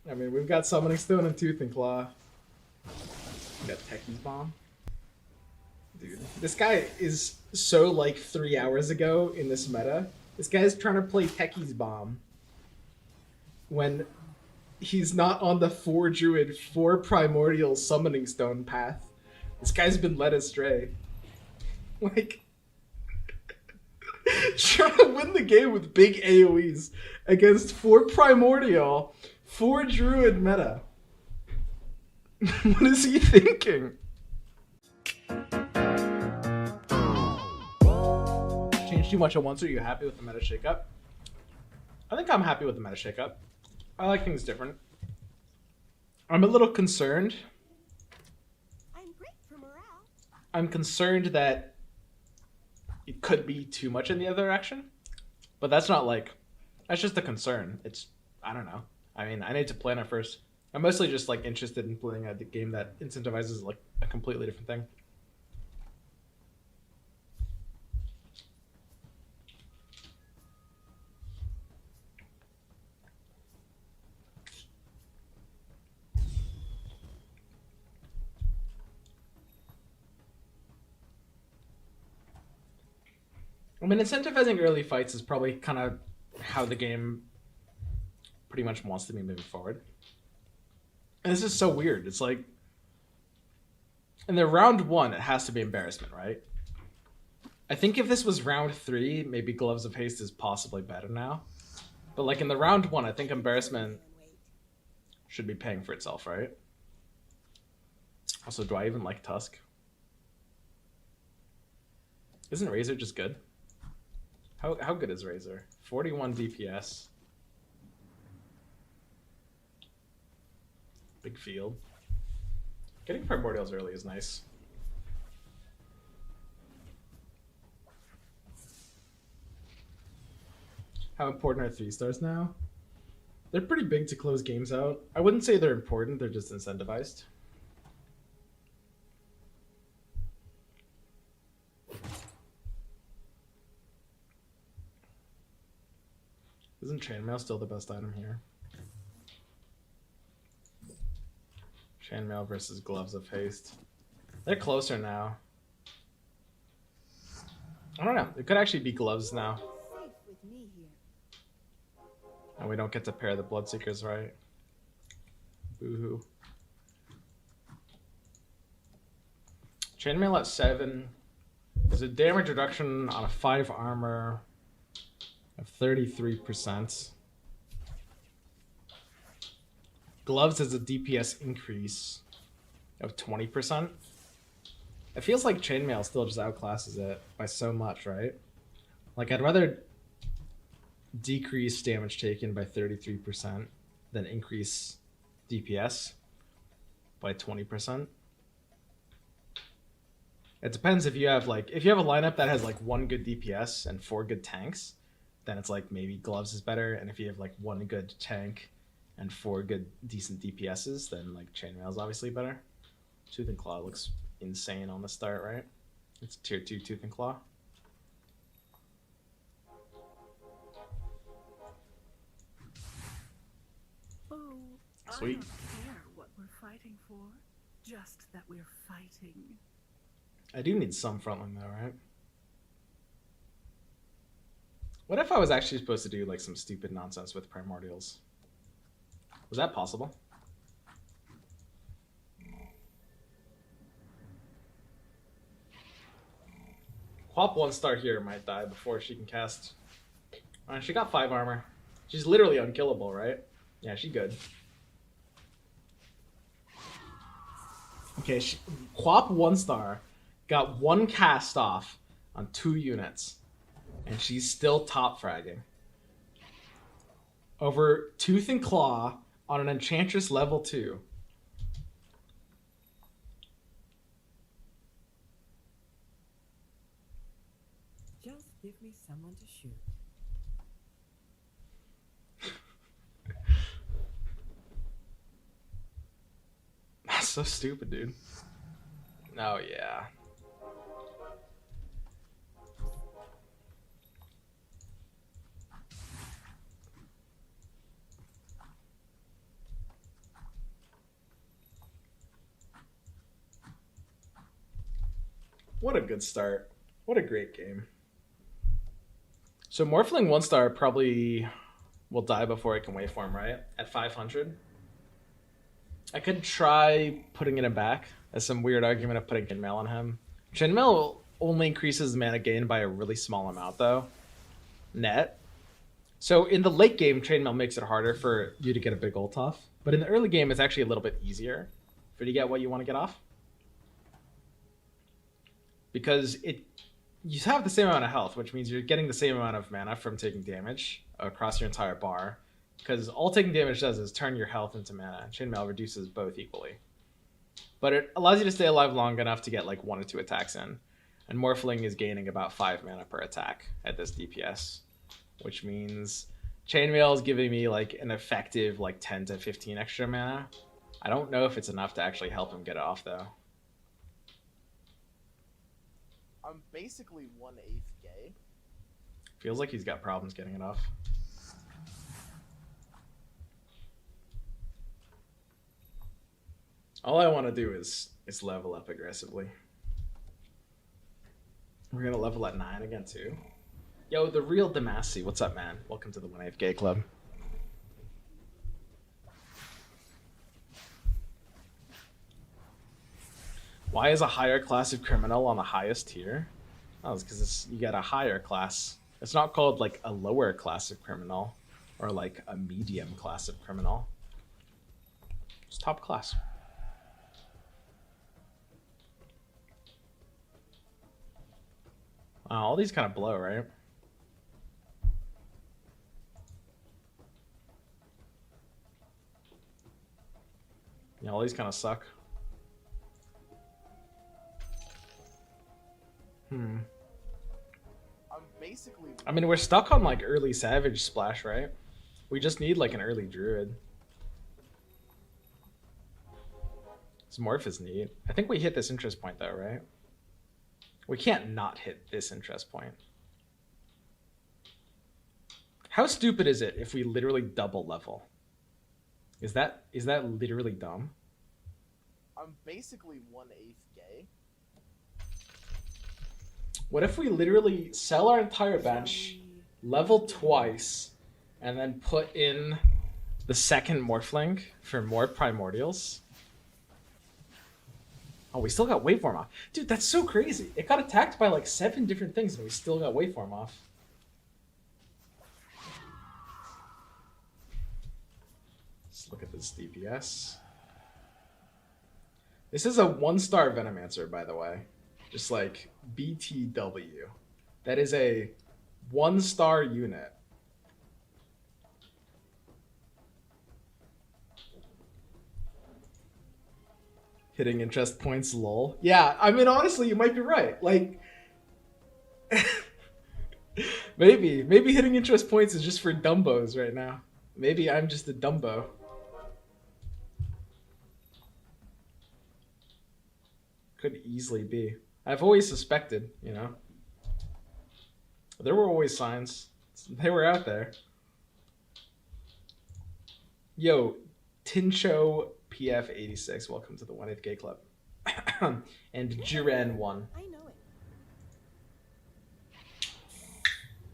I mean, we've got Summoning Stone and Tooth and Claw. We got Techie's Bomb. Dude, this guy is so like 3 hours ago in this meta. This guy's trying to play Techie's Bomb when he's not on the 4 Druid, 4 Primordial Summoning Stone path. This guy's been led astray. Like, trying to win the game with big AoEs against 4 Primordial, 4 Druid meta. What is he thinking? Changed too much at once. Are you happy with the meta shakeup? I think I'm happy with the meta shakeup. I like things different. I'm a little concerned. I'm great for morale. I'm concerned that it could be too much in the other direction. But that's not like, that's just a concern. It's, I don't know. I mean, I need to plan it first. I'm mostly just like interested in playing a game that incentivizes like a completely different thing. I mean, incentivizing early fights is probably kind of how the game pretty much wants to be moving forward. And this is so weird. It's like, in the round one, it has to be embarrassment, right? I think if this was round three, maybe Gloves of Haste is possibly better now. But like in the round one, I think embarrassment should be paying for itself, right? Also, do I even like Tusk? Isn't Razor just good? How good is Razor? 41 DPS. Big field. Getting Primordials early is nice. How important are 3 stars now? They're pretty big to close games out. I wouldn't say they're important, they're just incentivized. Isn't Chainmail still the best item here? Chainmail versus Gloves of Haste. They're closer now. I don't know. It could actually be Gloves now. Safe with me here. And we don't get to pair the Bloodseekers, right? Boo-hoo. Chainmail at 7. There's a damage reduction on a 5 armor of 33%. Gloves has a DPS increase of 20%. It feels like Chainmail still just outclasses it by so much, right? Like, I'd rather decrease damage taken by 33% than increase DPS by 20%. It depends if you have like, if you have a lineup that has like 1 good DPS and 4 good tanks, then it's like maybe Gloves is better. And if you have like 1 good tank and 4 good decent DPSs, then like Chainmail is obviously better. Tooth and Claw looks insane on the start, right? It's tier 2 Tooth and Claw. Oh, Sweet. I don't care what we're fighting for, just that we're fighting. I do need some frontline though, right? What if I was actually supposed to do like some stupid nonsense with Primordials? Was that possible? Quap 1 star here might die before she can cast. She got 5 armor. She's literally unkillable, right? Yeah, she good. Okay, Quap 1 star got 1 cast off on 2 units, and she's still top fragging. Over Tooth and Claw on an Enchantress level 2. Just give me someone to shoot. That's so stupid, dude. Oh, yeah. What a good start. What a great game. So Morphling 1-star probably will die before it can waveform, right? At 500. I could try putting it in back as some weird argument of putting Chainmail on him. Chainmail only increases mana gain by a really small amount, though. Net. So in the late game, Chainmail makes it harder for you to get a big ult off. But in the early game, it's actually a little bit easier for you to get what you want to get off. Because you have the same amount of health, which means you're getting the same amount of mana from taking damage across your entire bar. Because all taking damage does is turn your health into mana. Chainmail reduces both equally. But it allows you to stay alive long enough to get like 1 or 2 attacks in. And Morphling is gaining about 5 mana per attack at this DPS. Which means Chainmail is giving me like an effective like 10 to 15 extra mana. I don't know if it's enough to actually help him get it off though. I'm basically 1/8 gay. Feels like he's got problems getting it off. All I want to do is level up aggressively. We're gonna level at 9 again too. Yo, the real Demacy, what's up, man? Welcome to the 1/8 Gay Club. Why is a higher class of criminal on the highest tier? Oh, it's because you got a higher class. It's not called like a lower class of criminal or like a medium class of criminal. It's top class. All these kind of blow, right? Yeah, all these kind of suck. I'm basically. I mean, we're stuck on like early Savage Splash, right? We just need like an early Druid. This Morph is neat. I think we hit this interest point though, right? We can't not hit this interest point. How stupid is it if we literally double level? Is that literally dumb? I'm basically 1/8 gay. What if we literally sell our entire bench, level twice, and then put in the second Morphling for more Primordials? Oh, we still got Waveform off. Dude, that's so crazy. It got attacked by like 7 different things and we still got Waveform off. Let's look at this DPS. This is a 1-star Venomancer, by the way. Just like BTW. That is a 1-star unit. Hitting interest points, lol. Yeah, I mean, honestly, you might be right. Like, maybe hitting interest points is just for dumbos right now. Maybe I'm just a dumbo. Could easily be. I've always suspected, you know. There were always signs. They were out there. Yo, Tincho PF86, welcome to the 1/8 Gay Club. And Jiren1. I know it.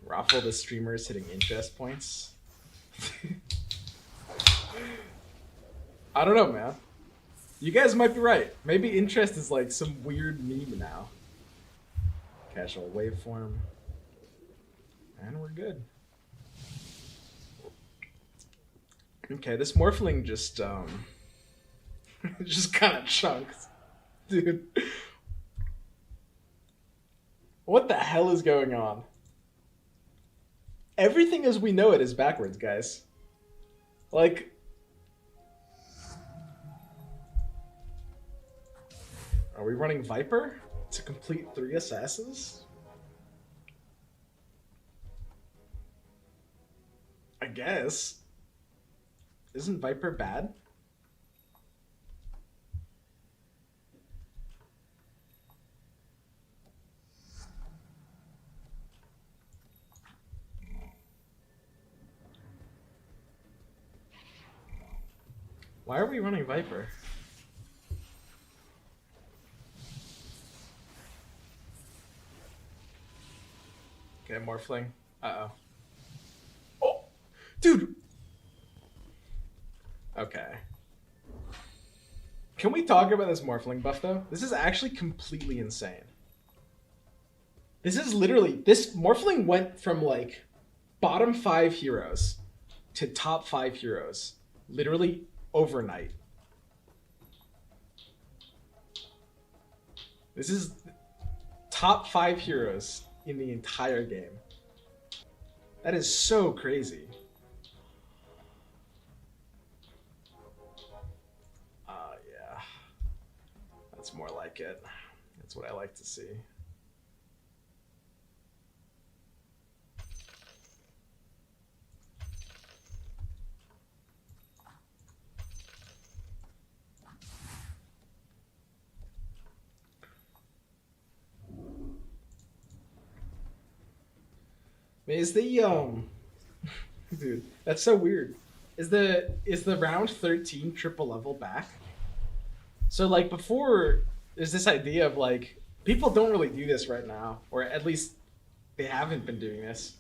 Raffle the streamers hitting interest points. I don't know, man. You guys might be right. Maybe interest is like some weird meme now. Casual waveform. And we're good. Okay, this Morphling just just kind of chunked. Dude. What the hell is going on? Everything as we know it is backwards, guys. Like, are we running Viper to complete 3 assassins? I guess. Isn't Viper bad? Why are we running Viper? Okay, Morphling. Uh-oh. Oh! Dude! Okay. Can we talk about this Morphling buff, though? This is actually completely insane. This is literally... This Morphling went from, like, bottom 5 heroes to top 5 heroes. Literally overnight. This is top 5 heroes in the entire game. That is so crazy. Yeah. That's more like it. That's what I like to see. Is the dude, that's so weird. Is the round 13 triple level back? So like before, there's this idea of like people don't really do this right now, or at least they haven't been doing this.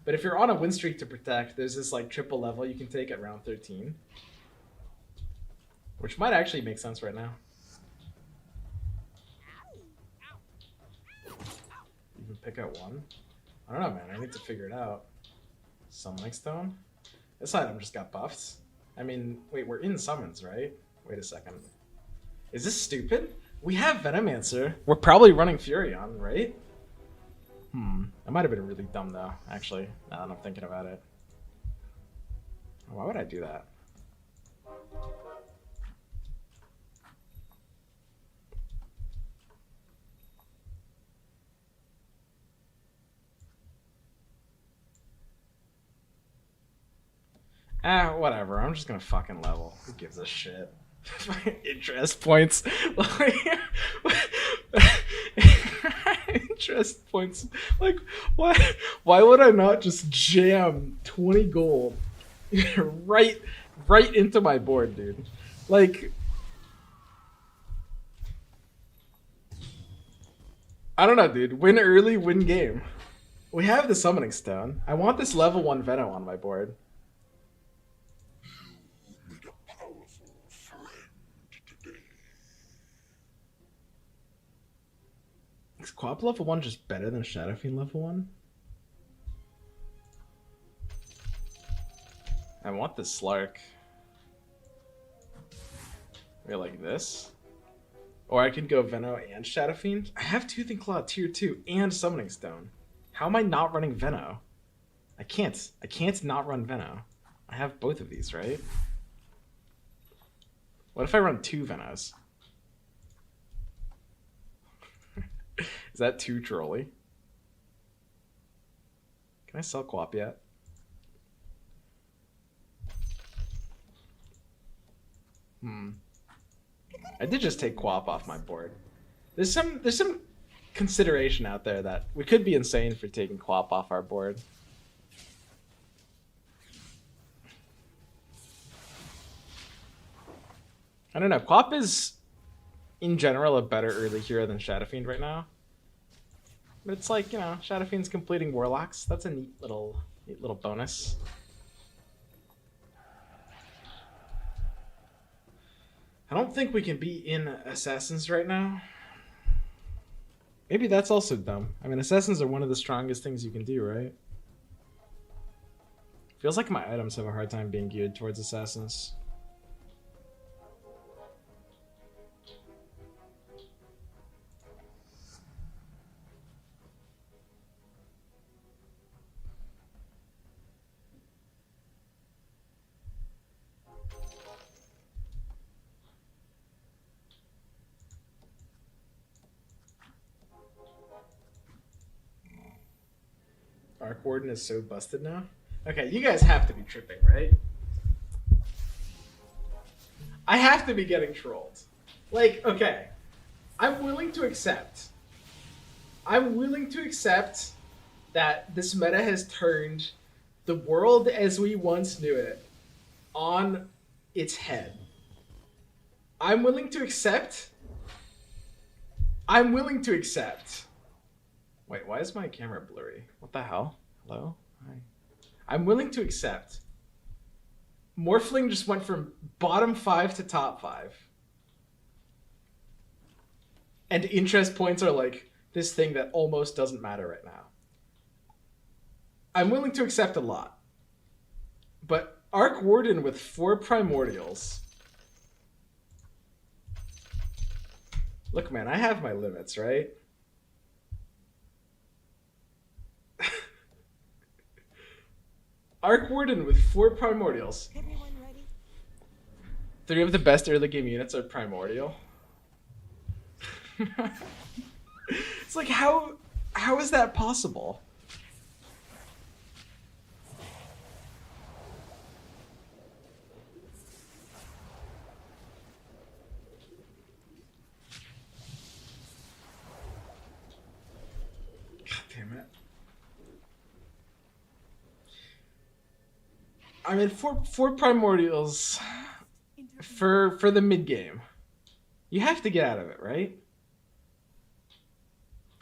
But if you're on a win streak to protect, there's this like triple level you can take at round 13, which might actually make sense right now. You can pick out one. I don't know, man. I need to figure it out. Summoning Stone? This item just got buffed. I mean, wait, we're in summons, right? Wait a second. Is this stupid? We have Venomancer. We're probably running Furion, right? That might have been really dumb, though, actually, now that I'm thinking about it. Why would I do that? Whatever. I'm just gonna fucking level. Who gives a shit? Interest points. Interest points. Like, why? Why would I not just jam 20 gold right into my board, dude? Like, I don't know, dude. Win early, win game. We have the Summoning Stone. I want this level 1 Veno on my board. Is Quap level 1 just better than Shadow Fiend level 1? I want this Slark. Maybe like this? Or I can go Veno and Shadow Fiend. I have Tooth and Claw tier 2 and Summoning Stone. How am I not running Veno? I can't. I can't not run Veno. I have both of these, right? What if I run 2 Venos? Is that too trolly? Can I sell Quap yet? I did just take Quap off my board. There's some consideration out there that we could be insane for taking Quap off our board. I don't know. Quap is, in general, a better early hero than Shadow Fiend right now. But it's like, you know, Shadow Fiend's completing Warlocks. That's a neat little bonus. I don't think we can be in Assassins right now. Maybe that's also dumb. I mean, Assassins are one of the strongest things you can do, right? Feels like my items have a hard time being geared towards Assassins. Arc Warden is so busted now. Okay, you guys have to be tripping, right? I have to be getting trolled. Like, okay, I'm willing to accept. I'm willing to accept that this meta has turned the world as we once knew it on its head. I'm willing to accept Wait, why is my camera blurry? What the hell? Hello? Hi. I'm willing to accept. Morphling just went from bottom 5 to top 5. And interest points are like this thing that almost doesn't matter right now. I'm willing to accept a lot. But Arc Warden with 4 primordials. Look, man, I have my limits, right? Arc Warden with 4 primordials. Everyone ready? 3 of the best early game units are primordial. It's like how is that possible? God damn it. I mean, four primordials for the mid game. You have to get out of it, right?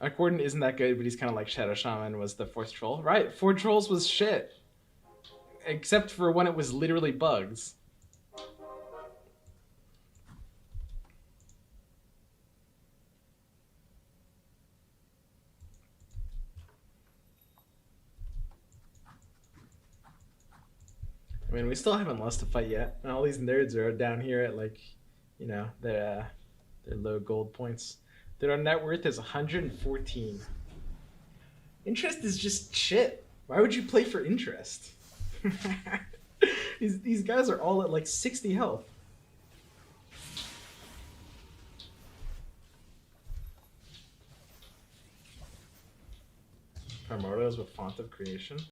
Arc Warden isn't that good, but he's kind of like Shadow Shaman was the 4th troll. Right, 4 trolls was shit. Except for when it was literally bugs. I mean, we still haven't lost a fight yet, and all these nerds are down here at like, you know, their low gold points. Their net worth is 114. Interest is just shit. Why would you play for interest? These guys are all at like 60 health. Primordials with Font of Creation.